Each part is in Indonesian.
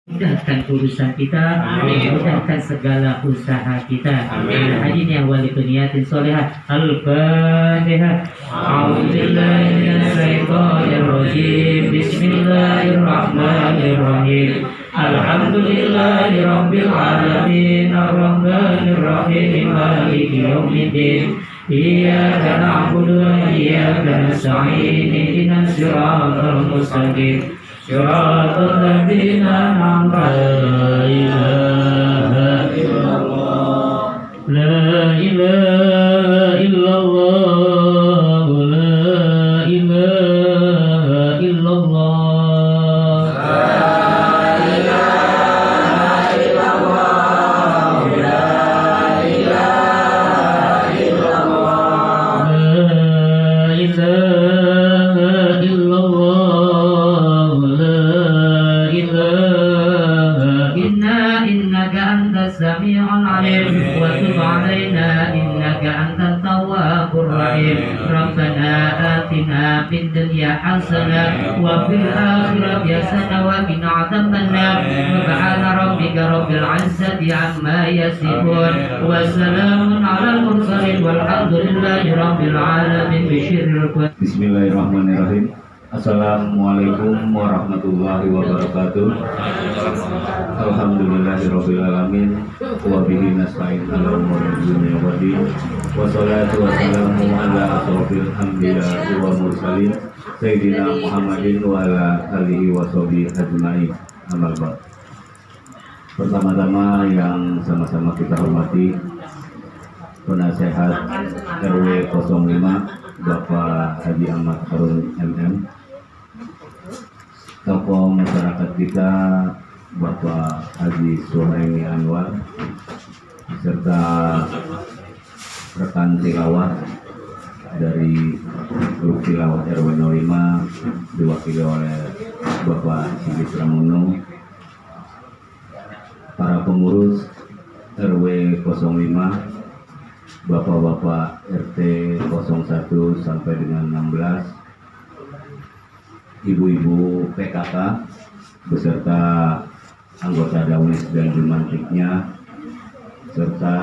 mudahkan urusan kita, mudahkan segala usaha kita. Hadirin yang wali niyatin solehah. Al-Fatihah. A'udzubillahi minasyaitonir rajim. Bismillahirrahmanirrahim. Alhamdulillahi rabbil alamin. Ar-Rahmanir Rahim. Maliki yaumiddin. Iyyaka na'budu wa iyyaka nasta'in. Ihdinas siratal mustaqim. Siratal ladzina an'amta 'alaihim. La ilaha illallah. La ilaha illallah. La ilaha illallah. La ilaha illallah. La ilaha illallah. Innaka antas sami'ul 'alim wa tub 'alaina innaka antat tawwabur rahim. Rabbana atina fid dunya hasanah wa fil akhirati hasanah wa qina 'adzabannar. Subhana rabbika rabbil 'izzati 'amma yasifun wa salamun 'alal mursalin walhamdulillahi rabbil alamin. Bismillahirrahmanirrahim. Assalamualaikum warahmatullahi wabarakatuh. Alhamdulillahirabbil alamin wa bihi nasta'in ala umuri dunya wa din. Wassalatu wassalamu ala asrofil anbiya'i wal mursalin sayyidina Muhammadin wa ala alihi wa sahbihi ajma'in. Amma ba'd. Pertama-tama yang sama-sama kita hormati penasehat RW 05 Bapak Haji Ahmad Harun MM, tokoh masyarakat kita Bapak Haji Suhaimi Anwar, serta rekan tilawah dari grup tilawah RW 05 diwakili oleh Bapak Sigit Ramono, para pengurus RW 05, Bapak-bapak RT 01 sampai dengan 16, ibu-ibu PKK beserta anggota Dawnis dan Jumantiknya, serta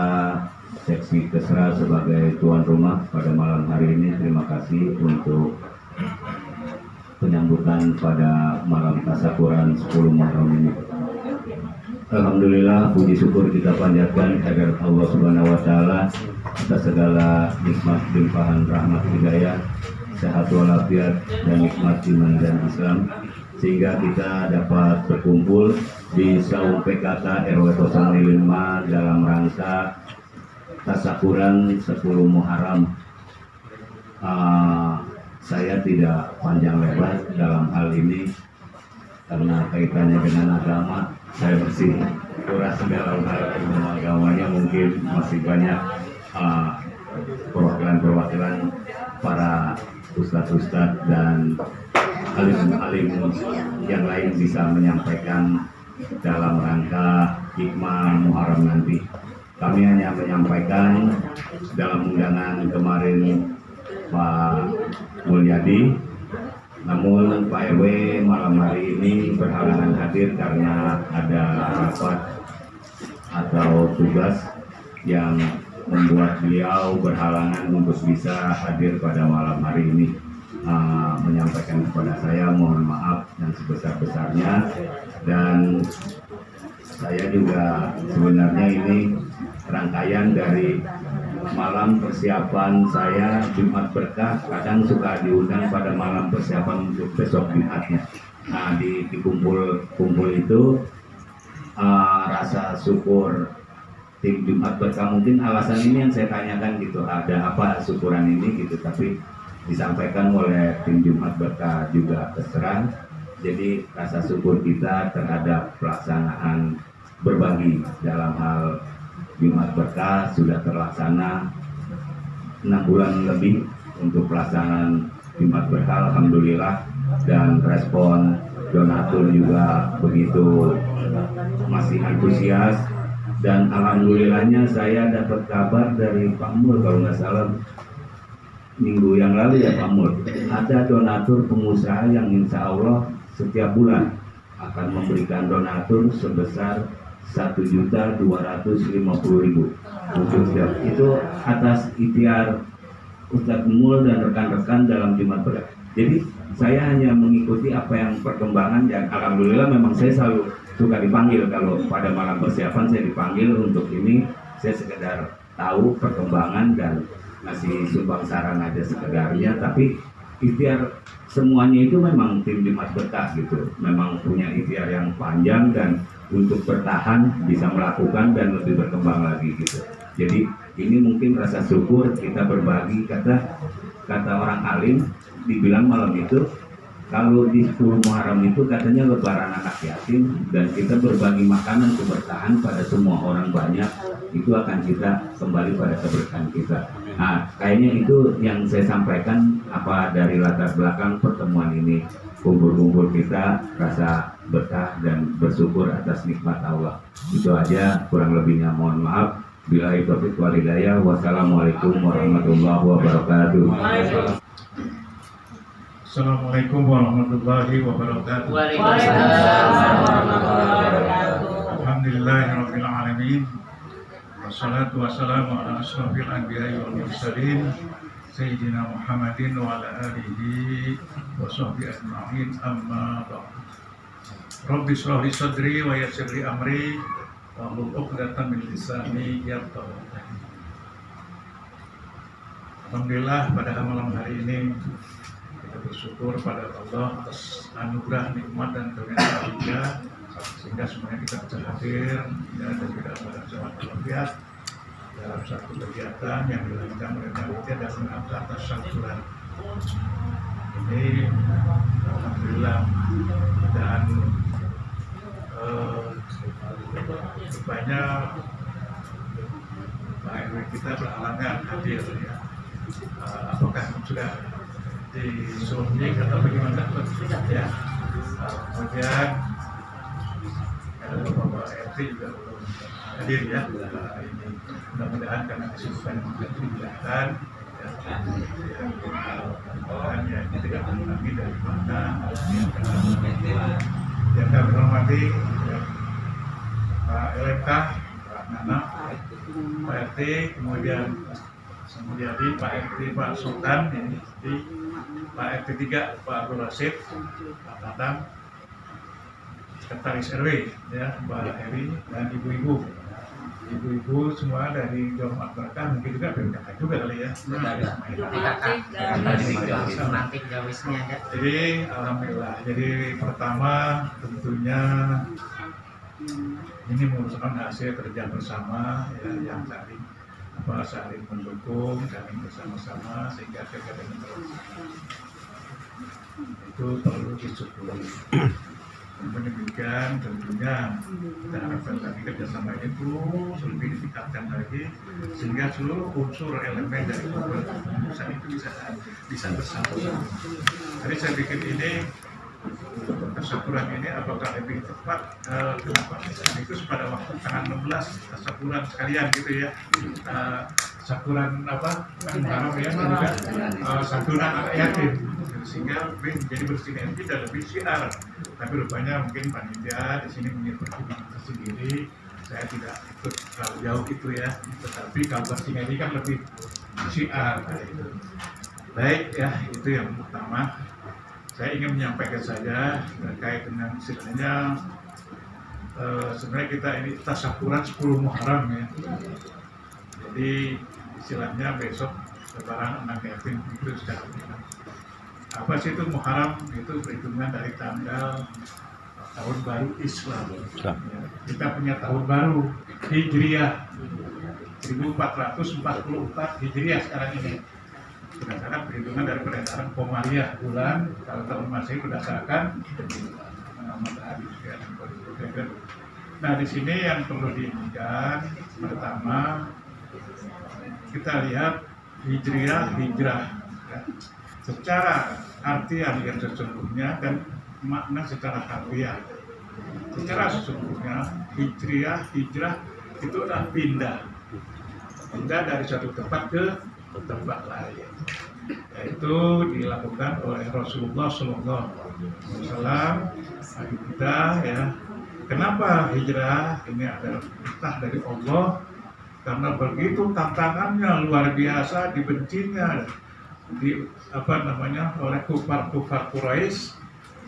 seksi Kesra sebagai tuan rumah pada malam hari ini. Terima kasih untuk penyambutan pada malam tasyakuran 10 Muharram ini. Alhamdulillah, puji syukur kita panjatkan agar Allah Subhanahu wa taala atas segala nikmat limpahan rahmat hidayah, sehat walafiat dan nikmat iman dan Islam, sehingga kita dapat berkumpul di saung PKK RW 05 dalam rangka tasyakuran 10 Muharram. Saya tidak panjang lebar dalam hal ini karena kaitannya dengan agama. Saya masih kurang dalam hal ilmu agamanya, mungkin masih banyak perwakilan-perwakilan para ustadz-ustadz dan alim-alim yang lain bisa menyampaikan dalam rangka hikmah Muharram nanti. Kami hanya menyampaikan dalam undangan kemarin Pak Mulyadi. Namun Pak RW malam hari ini berhalangan hadir karena ada rapat atau tugas yang membuat beliau berhalangan untuk bisa hadir pada malam hari ini. Menyampaikan kepada saya mohon maaf yang sebesar-besarnya, dan saya juga sebenarnya ini rangkaian dari malam persiapan saya Jumat Berkah. Kadang suka diundang pada malam persiapan untuk besok Jumatnya. Nah, di kumpul itu rasa syukur tim Jumat Berkah, mungkin alasan ini yang saya tanyakan gitu, ada apa syukuran ini gitu, tapi disampaikan oleh tim Jumat Berkah juga terserah. Jadi rasa syukur kita terhadap pelaksanaan berbagi dalam hal Jumat Berkah sudah terlaksana 6 bulan lebih untuk pelaksanaan Jumat Berkah, alhamdulillah, dan respon donatur juga begitu masih antusias. Dan alhamdulillahnya saya dapat kabar dari Pak Mul, kalau nggak salah minggu yang lalu ya Pak Mul, ada donatur pengusaha yang insya Allah setiap bulan akan memberikan donatur sebesar 1.250.000 untuk setiap itu atas ikhtiar Ustadz Mul dan rekan-rekan dalam Jumat Berkah. Jadi saya hanya mengikuti apa yang perkembangan, dan alhamdulillah memang saya selalu suka dipanggil. Kalau pada malam persiapan saya dipanggil untuk ini, saya sekedar tahu perkembangan dan ngasih sumbang saran aja sekedarnya. Tapi ikhtiar semuanya itu memang tim Jumat Berkah gitu, memang punya ikhtiar yang panjang dan untuk bertahan bisa melakukan dan lebih berkembang lagi gitu. Jadi ini mungkin rasa syukur kita berbagi. Kata orang alim dibilang malam itu, kalau di 10 Muharram itu katanya lebaran anak yatim, dan kita berbagi makanan keberkahan pada semua orang banyak, itu akan kita kembali pada keberkahan kita. Nah, kayaknya itu yang saya sampaikan apa dari latar belakang pertemuan ini. Kumpul-kumpul kita rasa berkah dan bersyukur atas nikmat Allah. Itu aja, kurang lebihnya mohon maaf. Billahi taufiq wal hidayah. Wassalamualaikum warahmatullahi wabarakatuh. Assalamualaikum warahmatullahi wabarakatuh. Alhamdulillahirabbil alamin. Wassalatu wassalamu ala asyrofil anbiya'i wal mursalin Sayyidina Muhammadin wa ala alihi wa sahbihi ajma'in, amma ba'd. Rabbi shrah li sadri wa yassir li amri wahlul 'uqdatam min lisani yafqahu qawli. Alhamdulillah, pada malam hari ini kita bersyukur pada Allah atas anugerah, nikmat dan karunia sehingga semuanya kita bisa hadir dan juga pada jemaat walafiat dalam satu kegiatan yang dilakukan oleh panitia dan mengangkat tasyahkuran ini. Alhamdulillah, dan banyak Pak RW kita berhalangan hadir ya. Apakah sudah disuntik atau bagaimana? Sudah ya. Kemudian Bapak RT juga belum hadir ya. Ini mudah-mudahan karena kesibukan kegiatan ya, ini tidak mengulangi dari mana yang kami hormati ya, Pak LMK, Pak Nana, Pak RT, kemudian Mulyadi, Pak RT, Pak Sultan, ini Pak RT 3, Pak Abdul Rasid, Pak Tatang, Sekretaris RW, ya, Pak Heri, dan ibu-ibu semua dari Jumat Berkah, mungkin juga BPK juga kali ya. Jadi alhamdulillah. Jadi pertama tentunya ini merupakan hasil kerja bersama ya, yang saling mendukung, saling bersama-sama sehingga kegiatan itu perlu disyukuri. Demikian tentunya kita harapkan lagi kerjasama ini terus lebih ditingkatkan lagi sehingga seluruh unsur elemen dari kepengurusan itu bisa bersatu. Jadi saya pikir ini tasyahkuran ini apakah lebih tepat kenapa? Itu pada waktu tanggal 16 tasyahkuran sekalian gitu ya. Tasyahkuran apa? Muharram ya juga santunan anak yatim sehingga menjadi bersinergi dan lebih syiar. Tapi rupanya mungkin panitia di sini punya pertimbangan tersendiri. Saya tidak ikut terlalu jauh itu ya. Tetapi kalau bersinergi kan lebih syiar. Baik ya, itu yang pertama. Saya ingin menyampaikan saja terkait dengan istilahnya sebenarnya kita ini tasyahkuran 10 Muharram ya. Jadi istilahnya besok lebaran anak yatim itu secara umum. Apa sih itu Muharram? Itu perhitungan dari tanggal tahun baru Islam. Ya. Kita punya tahun baru Hijriah 1444 Hijriah sekarang ini. Berdasarkan perhitungan dari peredaran Komariah bulan, kalau tahun Masehi berdasarkan matahari. Nah di sini yang perlu diingat pertama kita lihat hijrah ya. Secara artian yang sesungguhnya dan makna secara harfiah. Secara sesungguhnya hijrah itu adalah pindah dari suatu tempat ke tempat lain. yaitu dilakukan oleh Rasulullah Sallallahu Alaihi Wasallam. Bagi kita ya, kenapa hijrah? Ini adalah perintah dari Allah, karena begitu tantangannya luar biasa, dibencinya oleh kufar Quraisy,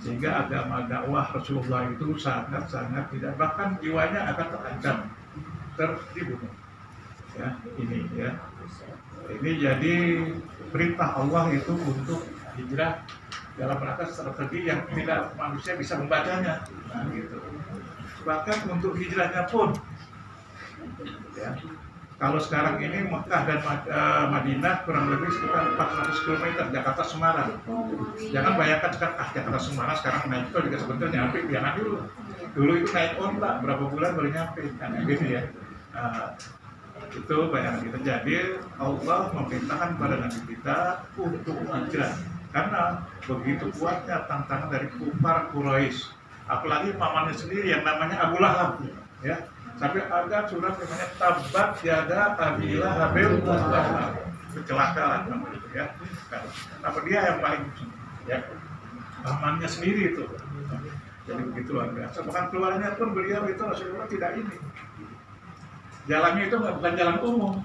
sehingga agama dakwah Rasulullah itu sangat tidak, bahkan jiwanya akan terancam terdibunuh. Ya, ini jadi perintah Allah itu untuk hijrah dalam rangka strategi yang tidak manusia bisa membacanya. Nah, gitu. Bahkan untuk hijrahnya pun, ya, kalau sekarang ini Mekah dan Madinah kurang lebih sekitar 400 km, Jakarta Semarang. Jangan bayangkan sekarang, Jakarta Semarang sekarang naik tol juga sebentar nyampe, jangan dulu. Dulu itu naik onta, berapa bulan baru nyampe, kan gitu ya. Itu bayangan kita. Jadi Allah memerintahkan pada Nabi kita untuk hijrah, karena begitu kuatnya tantangan dari kufar Quraisy, apalagi pamannya sendiri yang namanya Abu Lahab, ya. Sampai ada surat namanya tabat yada Abi Lahabin wa tab, kecelakaan namanya itu, ya. Apa dia yang paling, ya, pamannya sendiri itu. Jadi begitu luar biasa. Bahkan keluarnya pun beliau itu Rasulullah tidak ini. Jalannya itu bukan jalan umum.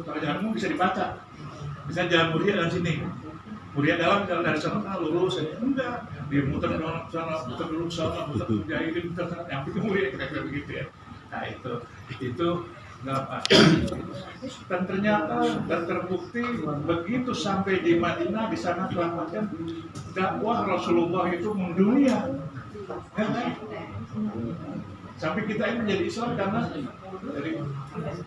Kalau jalan umum bisa dibaca, bisa jalan Muria dan sini. Muria dalam jalan dari sana lurus, enggak. Dia muter sana, muter dulu sana, muter Mujahidin, muter sana. Yang itu Muria kira-kira begitu ya. Nah itu nggak apa. Dan ternyata dan terbukti begitu sampai di Madinah, di sana selamatkan dakwah Rasulullah itu mendunia. Ya, sampai kita ini menjadi Islam karena dari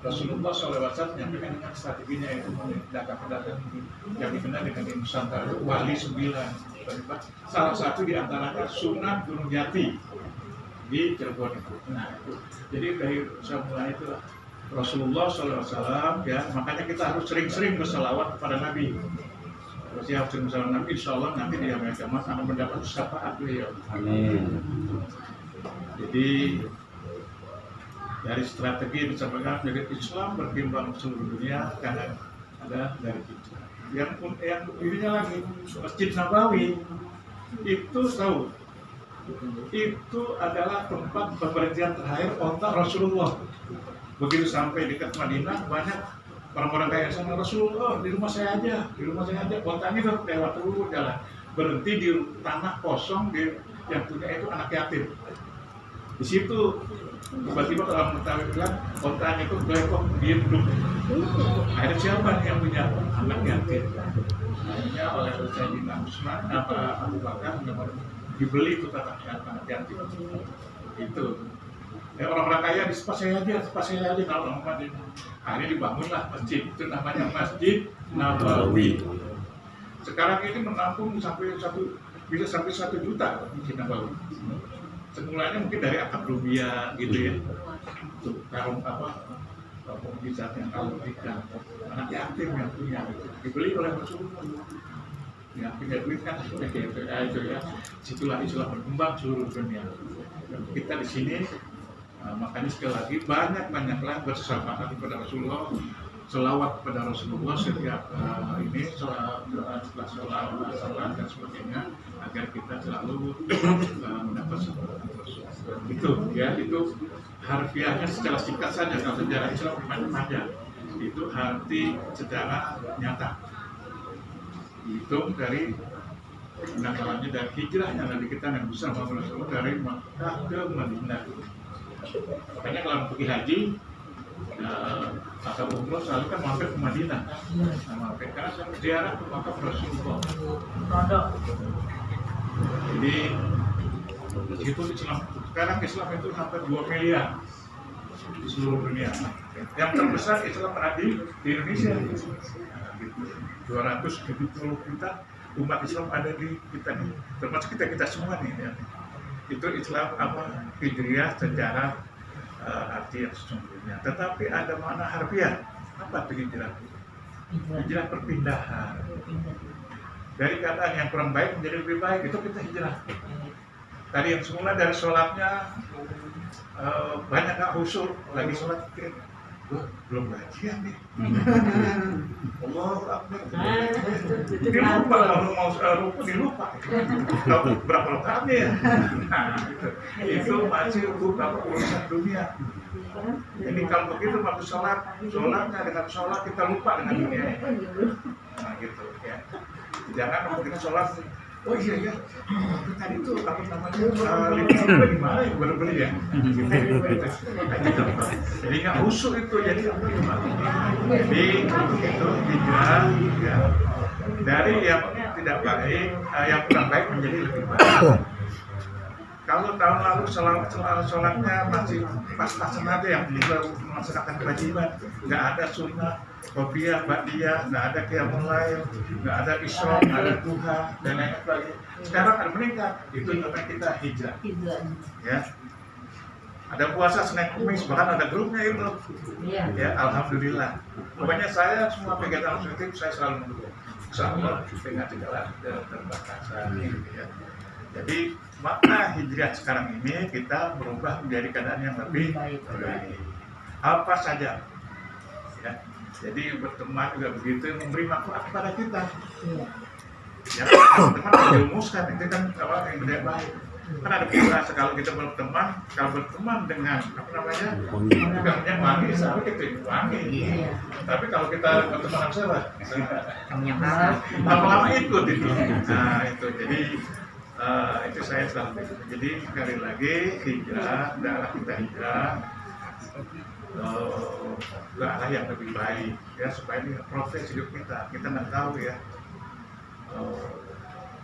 Rasulullah SAW menyampaikan dengan strateginya itu pedagang-pedagang yang dikenal dengan Nusantara, Wali 9. Salah satu diantaranya Sunan Gunung Jati di Cirebon itu. Nah, jadi dari semula itu Rasulullah SAW, ya, makanya kita harus sering-sering berselawat kepada Nabi. Siap sering Nabi, insya Allah nanti di Amerika Mas akan mendapat syafaat beliau. Amin. Jadi dari strategi yang disampaikan dari Islam berkembang seluruh dunia karena ada dari kita. Yang ininya lagi Masjid Nabawi itu tahu, itu adalah tempat pemberhentian terakhir onta Rasulullah. Begitu sampai dekat Madinah, banyak orang-orang kaya sana, Rasulullah di rumah saya aja, ontanya itu lewat dulu jalan, berhenti di tanah kosong yang punya itu anak yatim. Di situ tiba-tiba orang Betawi bilang ontanya itu belekok, dia duduk. Akhirnya siapa yang punya anak yatim? Akhirnya oleh Sayyidina Utsman Abu Bakar dibeli itu anak yatim. Itu. Ya, orang-orang kaya di pas saya aja kalau orang Madinah. Akhirnya dibangunlah masjid, itu namanya Masjid Nabawi. Sekarang ini menampung bisa sampai 1 juta Masjid Nabawi. Semulanya mungkin dari atap rubia gitu ya. Untuk karung mukjizat yang kalau tidak anak yatim yang punya itu dibeli oleh Rasulullah. Yang punya duit kan itu ya. Situlah Islam berkembang seluruh dunia. Kita di sini makanya sekali lagi banyaklah bersamaan kepada Rasulullah, selawat kepada Rasulullah setiap ini setelah sholat dan sebagainya agar kita selalu mendapat Rasulullah. Itu ya, itu harfiahnya secara singkat saja. Kalau sejarah Islam panjang, itu arti secara nyata. Itu dari penanggalannya dari hijrahnya Nabi kita Nabi Muhammad dari Makkah ke Madinah. Makanya kalau pergi haji atau umroh selalu kan mampir ke Madinah, mampir karena saya berziarah ke makam Rasulullah. Jadi itu Islam sekarang Islam itu hampir 2 miliar di seluruh dunia. Yang terbesar Islam ada di Indonesia. 270 juta umat Islam ada di kita nih, termasuk kita semua nih. Ya. Itu Islam hijriah secara arti yang sesungguhnya. Tetapi ada makna harfiah. Apa itu hijrah? Hijrah perpindahan. Dari keadaan yang kurang baik menjadi lebih baik, itu kita hijrah. Tadi yang semula dari sholatnya banyak gak khusyuk, lagi sholat belum gajian nih. Allahu Akbar. Dilupa kalau mau ruku dilupa. Tahu berapa rakaatnya ya? Nah, itu masih urusan dunia. Jadi kalau begitu waktu sholatnya dengan sholat kita lupa dengan dunia. Nah gitu ya. Jangan waktu kita sholat, oh iya, tadi tuh apa namanya lipstick di mana ya baru beli ya. Jadi nggak usuk itu, jadi apa gimana? Jadi itu hijrah ya. Dari yang tidak baik, yang kurang baik menjadi lebih baik. Kalau tahun lalu sholatnya masih pas-pasan aja yang melaksanakan kewajiban, nggak ada sunnah, qobliyah, ba'diyah, nggak ada qiyamul lail, nggak ada isya, nggak ada duha dan lain sebagainya. Sekarang ada meningkat, itu namanya kita hijrah. Ya. Ada puasa Senin Kamis, bahkan ada grupnya itu. Ya, alhamdulillah. Pokoknya saya semua kegiatan positif saya selalu mendukung. Insyaallah dengan segala terbatasan gitu ya. Jadi makna hijrah sekarang ini kita berubah menjadi keadaan yang lebih baik. Apa saja, ya. Jadi berteman juga begitu, memberi manfaat kepada kita. Ya, teman dirumuskan itu kan apa yang benar baik. Kan ada perasa kalau kita berteman dengan apa namanya, bukannya wangi, sama kita wangi. Tapi kalau kita berteman sama siapa? Lama-lama ikut itu. Nah itu jadi. Itu saya selalu. Jadi sekali lagi hijrah, darah kita hijrah ke arah yang lebih baik ya, supaya ini proses hidup kita nggak tahu ya,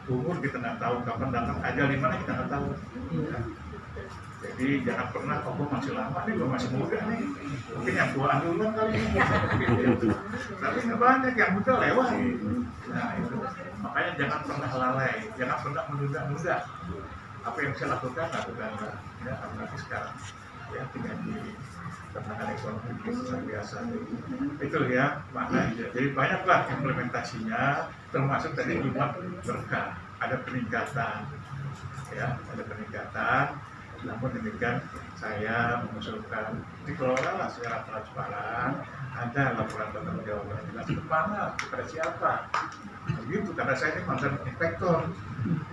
umur kita nggak tahu kapan datang, ajal di mana kita nggak tahu ya. Jadi jangan pernah gue masih lama nih, gue masih muda nih, mungkin yang tuaan duluan kali ini. Tapi nggak banyak yang muda lewat. Nah itu makanya jangan pernah lalai, jangan pernah menunda-nunda apa yang bisa lakukan ya, apalagi sekarang ya tinggal di tentang ekonomi luar biasa itu ya maknanya. Jadi banyaklah implementasinya, termasuk tadi Jumat berkah, ada peningkatan ya, ada peningkatan. Namun demikian saya mengusulkan dikelola secara transparan, ada laporan bertanggung jawab yang jelas kemana, kepada siapa, begitu. Karena saya ini mantan inspektor,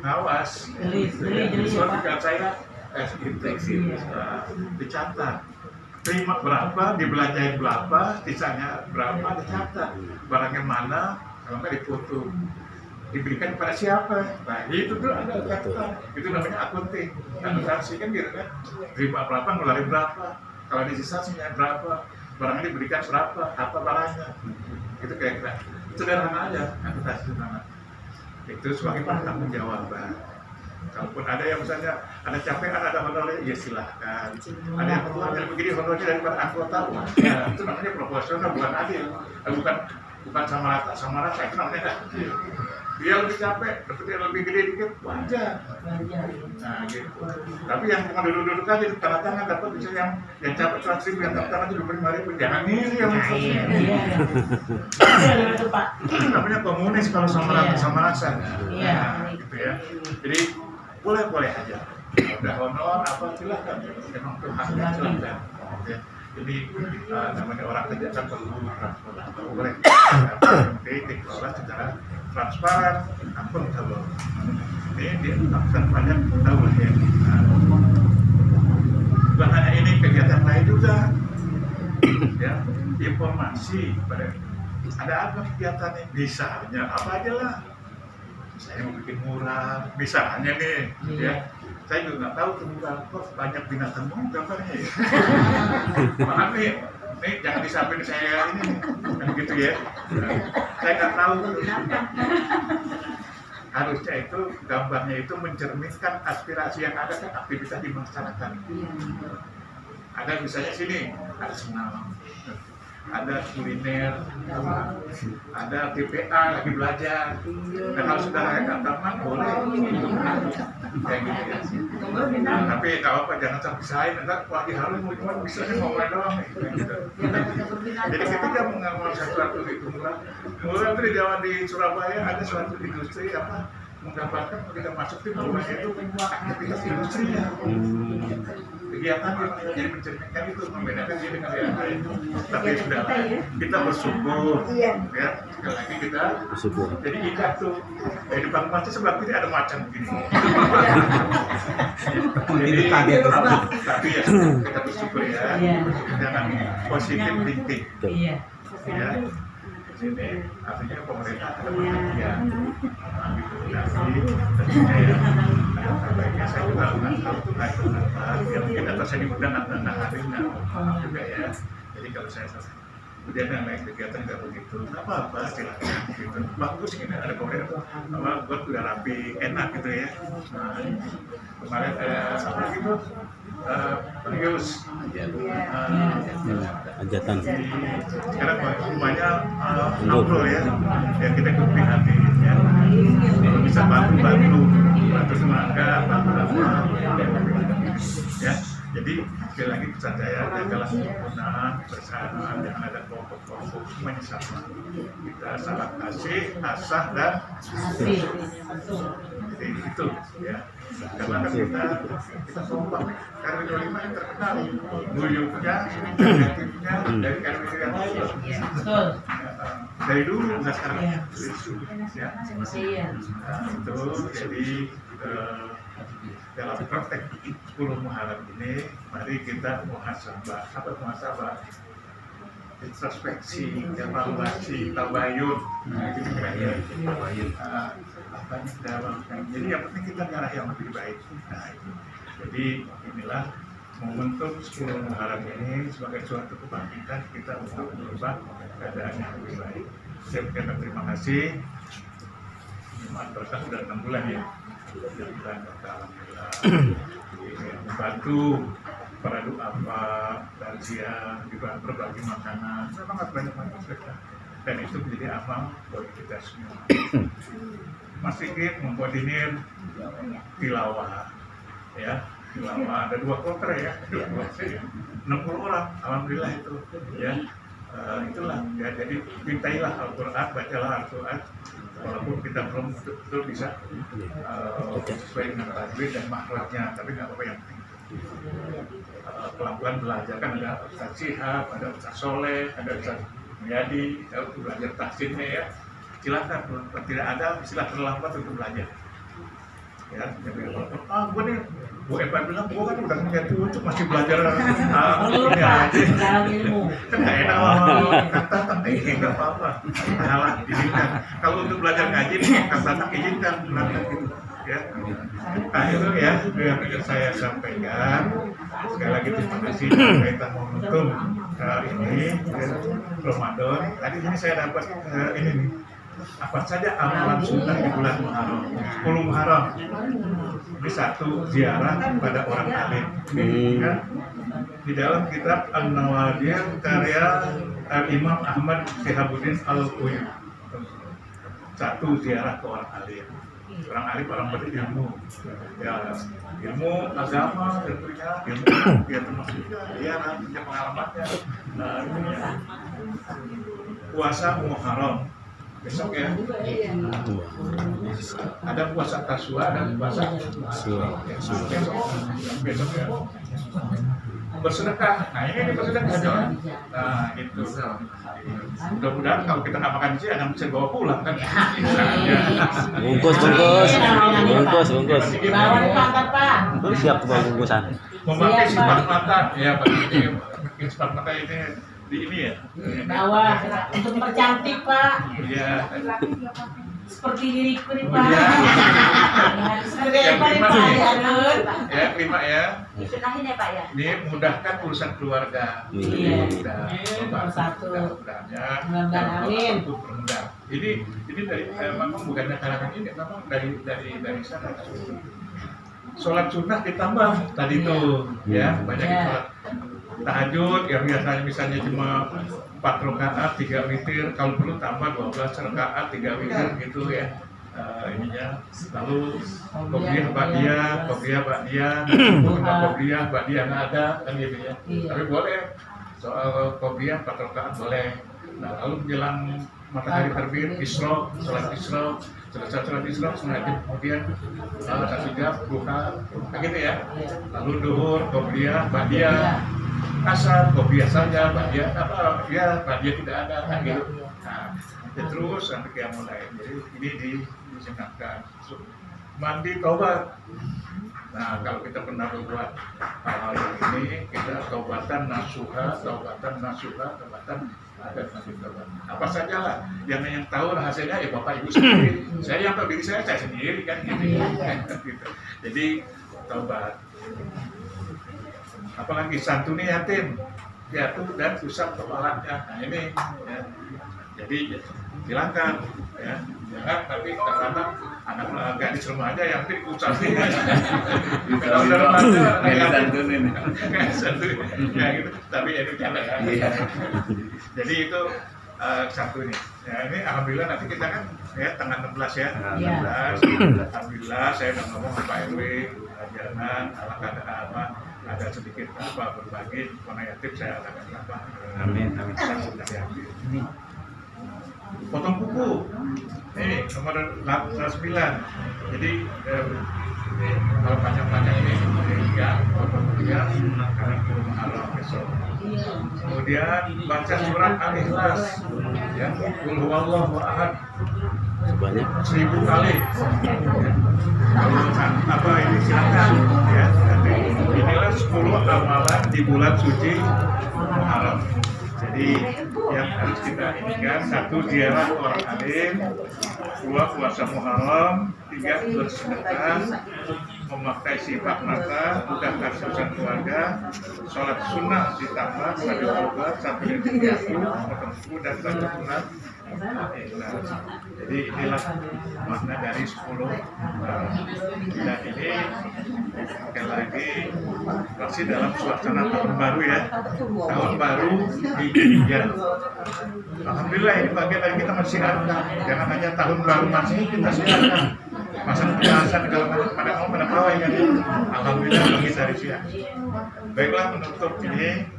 ngawas, soal saya dicatat, terima berapa, dibelanjain berapa, sisanya berapa, dicatat, barangnya mana, kalau nggak difoto, diberikan kepada siapa. Nah itu tuh ada catatan, itu namanya akunting, akuntansi kan gitu kan, terima berapa, ngeluarin berapa, kalau di sisanya berapa, barangnya diberikan berapa, apa barangnya, itu kira-kira sederhana aja akuntansi sederhana. Itu sebagai tanggung jawab. Kalaupun ada yang misalnya ada capean, ada honornya, ya silahkan. Ada yang ketuanya begini honornya daripada anggota, ya, itu namanya proporsional, bukan adil, bukan sama rata, itu namanya adil. Dia lebih capek, dapetnya lebih gede dikit, wajar. Nah gitu. Tapi yang cuma duduk-duduk aja di tanda tangan dapat bisa yang capek 100.000, yang tanda tangan 25.000, jangan ini yang itu namanya komunis kalau sama rasa. Nah, gitu ya. Jadi boleh aja. Udah honor apa silakan. Memang itu haknya silakan. Ya. Jadi namanya orang kerja kan perlu transparan, boleh. Tapi dikelola secara transparan, akuntabel. Ini dilakukan banyak tahu ya. Bukan hanya ini, kegiatan lain juga. Ya, informasi pada ada apa kegiatannya, misalnya apa aja lah. Saya mau bikin mural, misalnya nih, ya. Saya juga nggak tahu tuh mural kok banyak binatang gambarnya ya. Maaf nih, jangan disampaikan saya ini kan gitu ya. Saya nggak tahu tuh. Harusnya itu gambarnya itu mencerminkan aspirasi yang ada kan, aktivitas di masyarakat. Ada misalnya sini, ada senam, ada kuliner, ada TPA lagi belajar. Dan kalau sudah ada taman boleh kayak gitu ya. Tapi nggak apa, jangan sampai saya nanti lagi harus cuma bisa ngomongin doang gitu. Jadi ketika mengamal sesuatu itu mulai itu di Surabaya ada suatu industri apa menggambarkan kita masuk di rumah itu aktivitas industri ya. kegiatan yang jadi mencerminkan itu membedakan dia dengan yang lain. Tapi sudah kita bersyukur, ya sekali lagi kita Bersyukur. jadi ingat tuh di depan masjid sebelah kiri ada macan begini. Jadi tapi ya kita bersyukur ya, jangan positif thinking. Iya. Ya. Sini artinya pemerintah ada perhatian tapi tentunya ya baiknya saya juga nggak tahu itu naik berapa ya mungkin atau saya diundang anak hari juga ya jadi kalau saya kemudian yang naik kegiatan nggak begitu nggak apa-apa silakan gitu bagus ini ada pemerintah apa buat udah rapi enak gitu ya nah, kemarin apa gitu Perius Hajatan. sekarang rumahnya ngobrol ya yang kita ikut prihatin ya kalau bisa bantu semangka bantu ya jadi sekali lagi pesan saya jagalah kerukunan bersama jangan ada kelompok-kelompok semuanya sama kita salah kasih asah dan jadi itu ya karena kan kita kompak karena 25 yang terkenal guyupnya kreatifnya dari RW yang Betul. dari dulu nggak sekarang ya Iya. nah, itu jadi dalam praktek 10 Muharram ini mari kita muhasabah introspeksi, evaluasi, tabayun, gitu kira-kira. Jadi yang penting kita nyarah yang lebih baik. Nah, jadi inilah momentum 10 Muharram ini sebagai suatu kebangkitan kita untuk merubah keadaan yang lebih baik. Saya ucapkan terima kasih. Berkah sudah 6 bulan ya. 6 bulan alhamdulillah. Membantu para doa lansia juga berbagi makanan sangat banyak mereka dan itu menjadi amal bagi kita semua. Mas Sigit mengkoordinir tilawah ya tilawah ada 2 kloter ya 60 orang alhamdulillah itu ya itulah ya jadi pintailah Al-Quran bacalah Al-Quran walaupun kita belum betul bisa sesuai dengan tajwid dan makhrajnya tapi nggak apa-apa yang penting pelan-pelan belajar kan ada Ustaz Syihab, ada Ustaz Soleh, ada Ustaz Muyadi, untuk belajar tahsinnya ya silakan tidak ada istilah terlambat untuk belajar ya gue nih Bu Eva bilang gue kan udah menjadi untuk masih belajar ini aja kan nggak enak kata ini nggak apa-apa salah izinkan kalau untuk belajar ngaji kata izinkan gitu ya nah itu ya yang saya sampaikan sekali lagi terima kasih kaitan momentum ini Ramadan tadi ini saya dapat ini nih apa saja amalan sunnah di bulan Muharram 10 Muharram ini satu ziarah kepada orang alim ya. Di dalam kitab An-Nawadir karya Imam Ahmad Syihabuddin Al-Quyubi satu ziarah ke orang alim orang berilmu ya ilmu agama tentunya ilmu ya termasuk juga dia punya pengalamannya puasa Muharram besok ya ada puasa Taswa dan puasa besok ya bersedekah nah ini bersedekah dong nah itu mudah-mudahan kalau kita nggak makan di sini ada bisa bawa pulang kan Bungkus. Bawa diangkat Pak. Siap bawa bungkusan. memakai sifat mata ya pakai sifat mata ini di ini ya Bawa untuk mempercantik Pak. iya Seperti diriku nih Pak. Seperti yang apa nih kelima Pak? nih Anun. ya kelima ya Disunahin ya Pak ya? ini mudahkan urusan keluarga Iya. Bapak Satu. mudah-mudahannya Mudah-mudahan, amin. untuk bermudah ini dari memang bukannya kalangan ini memang dari sana sholat sunnah ditambah tadi tuh ya banyak sholat tahajud yang biasanya misalnya cuma 4 rakaat 3 witir kalau perlu tambah 12 rakaat 3 witir gitu ya ininya lalu qobliyah ba'diyah nggak ada kan gitu ya tapi boleh soal qobliyah 4 rakaat boleh nah lalu menjelang matahari terbit, isra, sholat isra, selesai sholat isra, setengah jam kemudian 1 jam buka, gitu ya. Lalu duhur, qobliyah, ba'diyah, asar, qobliyah saja, ba'diyah apa ya, ba'diyah tidak ada kan gitu. Nah, ya terus sampai qiyamul lail. Jadi ini disunahkan. Mandi taubat. Nah, kalau kita pernah berbuat hal-hal ini, kita taubatan nasuha, taubatan ada nanti taubat. Apa saja lah, yang tahu hasilnya ya Bapak Ibu sendiri. Saya yang tahu diri saya sendiri kan gitu. Gitu. Jadi taubat. Apalagi santuni yatim, piatu dan usap kepalanya. Nah ini, ya. Jadi silakan, ya. Jangan tapi kadang anak gadis rumah aja yang penting usapin aja. Kalau udah remaja, santunin, ya gitu. Tapi ya itu bercanda ya. Jadi itu satu ini. Ya ini alhamdulillah nanti kita kan ya tanggal 16 ya. 16. Alhamdulillah saya udah ngomong sama Pak RW, jangan ala ada sedikit berbagi warna yatim saya akan apa. Amin. Potong kuku ini nomor 9. Jadi kalau panjang-panjang ini ya potong kuku ya karena kurung haram besok. Kemudian baca surat Al-Ikhlas ya, Qul huwallahu ahad Sebanyak 1000 kali. Kalau apa ini silakan ya. Nanti inilah 10 amalan di bulan suci Muharram. Jadi yang harus kita inginkan, 1 ziarah orang alim, 2 puasa Muharram, 3 bersedekah, memakai sifat mata, mudahkan urusan keluarga, sholat sunnah ditambah pada taubat, 1 potong kuku dan 1 sunat. Jadi inilah makna dari 10 dan ini sekali lagi masih dalam suasana tahun baru ya, tahun baru di India. Alhamdulillah ini bagian dari kita masih ada, jangan hanya tahun baru masih kita siapkan pasang pembahasan kalau pada pawai kan. Alhamdulillah bagi dari siang. Baiklah menutup ini.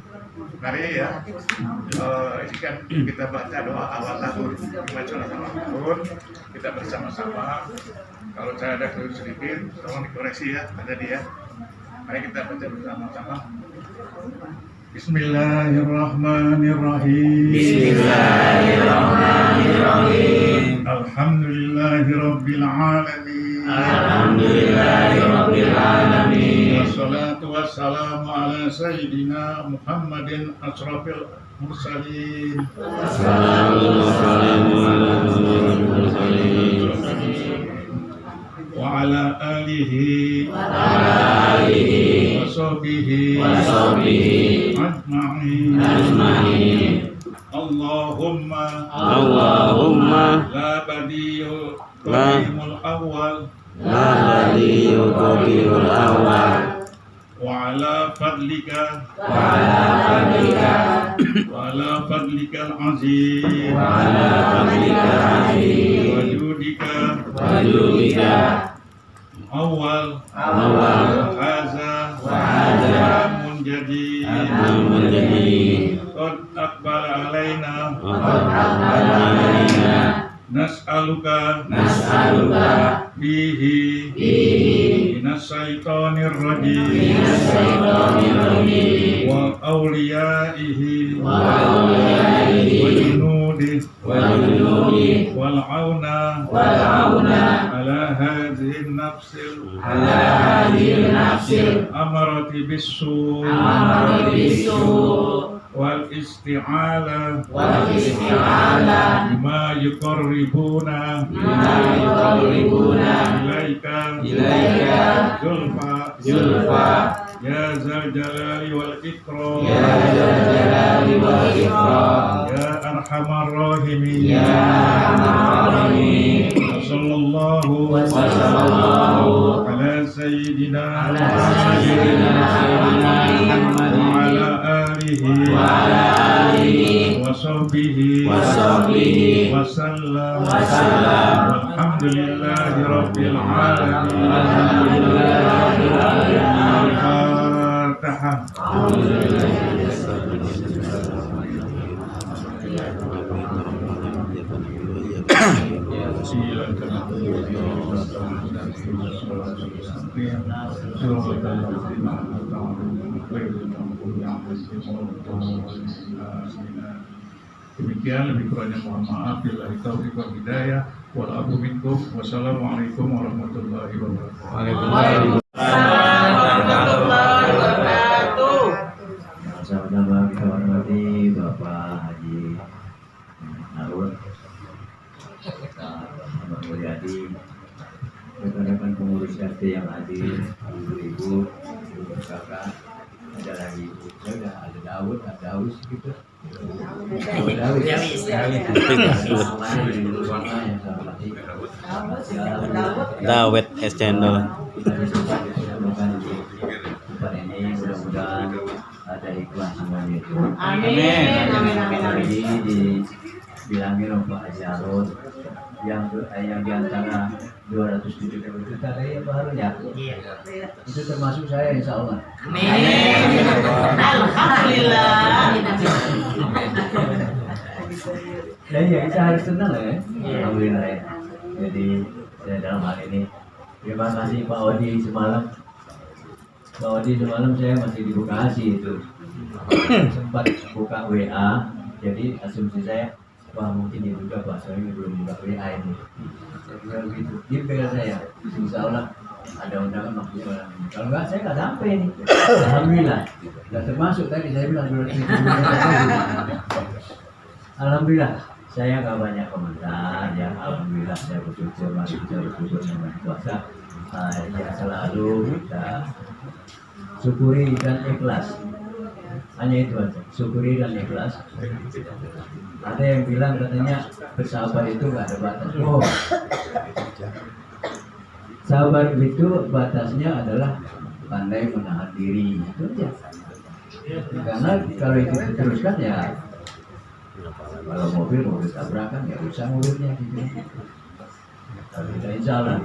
Mari ya, ini kan kita baca doa awal tahun, kita bersama-sama. Kalau saya ada keliru sedikit, tolong dikoreksi ya, ada dia. Mari kita baca bersama-sama. Bismillahirrahmanirrahim. Bismillahirrahmanirrahim. Alhamdulillahirabbil alamin. Alhamdulillahirabbil alamin. Wassalatu wassalamu ala sayyidina Muhammadin asrafil mursalin. Wa ala alihi wa sahbihi ajma'in. Allahumma la badiyul qadimul awal wa ala fadlika al-azim wa judika awal haza munjadi qad aqbala alaina nas'aluka bihi minasyaitonir rajim wa awliyaihi wa junudih wal auna ala hadhihi nafsil amarati bis-su wal isti'ala bima yuqarribuna ilaika zulfa ya zal jalali wal ikram ya arhamar rahimin sallallahu ala sayyidina Muhammad wa ala alihi wa sahbihi wa sallam walhamdulillahi rabbil alamin. Al-Fatihah. وسيلة demikian, lebih kurangnya mohon maaf. Billahi taufiq wal hidayah wal afu minkum. Wassalamualaikum warahmatullahi wabarakatuh. Sama-sama kita hormati Bapak Haji Harun, Bapak Mulyadi, rekan-rekan pengurus RT yang hadir, ibu-ibu, ibu kakak, ada lagi ibu, ada Daud, ada Daus gitu. Daud, yang Dawet es cendol. ini mudah-mudahan ada ikhlas semuanya itu. Amin. Jadi dibilangin oleh Pak Haji Harun yang diantara 270 itu ada yang baru ya. Itu termasuk saya insya Allah. Amin. Alhamdulillah. Ya kita harus senang ya. Alhamdulillah ya. Jadi saya dalam hal ini terima kasih Pak Odi semalam. Pak Odi semalam saya masih di Bekasi itu sempat buka WA, jadi asumsi saya wah mungkin dia juga Pak soalnya belum buka WA ini. Saya bilang gitu, dia bilang saya insya Allah ada undangan maksudnya orang ini. Kalau enggak saya nggak sampai nih. Alhamdulillah. Nggak termasuk tadi saya bilang 200 Alhamdulillah. Saya nggak banyak komentar ya. Alhamdulillah saya bersyukur, masih bisa bersyukur sama puasa. Ya selalu kita syukuri dan ikhlas. Hanya itu aja, syukuri dan ikhlas. Ada yang bilang katanya bersabar itu nggak ada batas. Oh, sabar itu batasnya adalah pandai menahan diri. Itu aja. Karena kalau itu diteruskan ya, kalau mobil tabrakan ya usah mulutnya gitu. Tapi kita insya Allah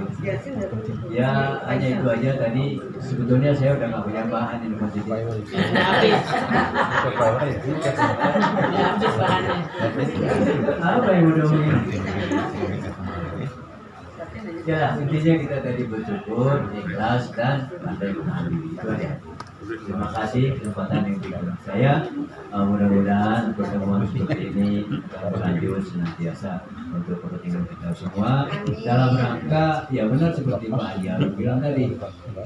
ya hanya itu aja tadi. Sebetulnya saya udah nggak punya bahan ini masih Habis bahannya. apa yang udah begini ya intinya kita tadi bersyukur ikhlas dan pandai menahan diri itu aja. Terima kasih kesempatan yang diberikan saya. Mudah-mudahan pertemuan seperti ini berlanjut senantiasa untuk kepentingan kita semua dalam rangka ya benar seperti Pak Haji Harun bilang tadi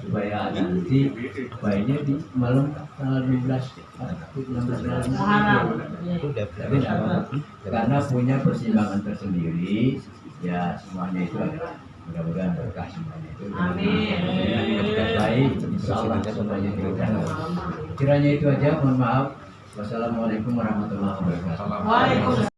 supaya nanti baiknya di malam tanggal 12 16 Muharram. tapi karena punya persimpangan tersendiri ya semuanya itu adalah mudah-mudahan berkah semuanya itu. Amin. Baik, insya Allah semuanya dimudahan. Kiranya itu aja, mohon maaf. Wassalamualaikum warahmatullahi wabarakatuh. Waalaikumsalam.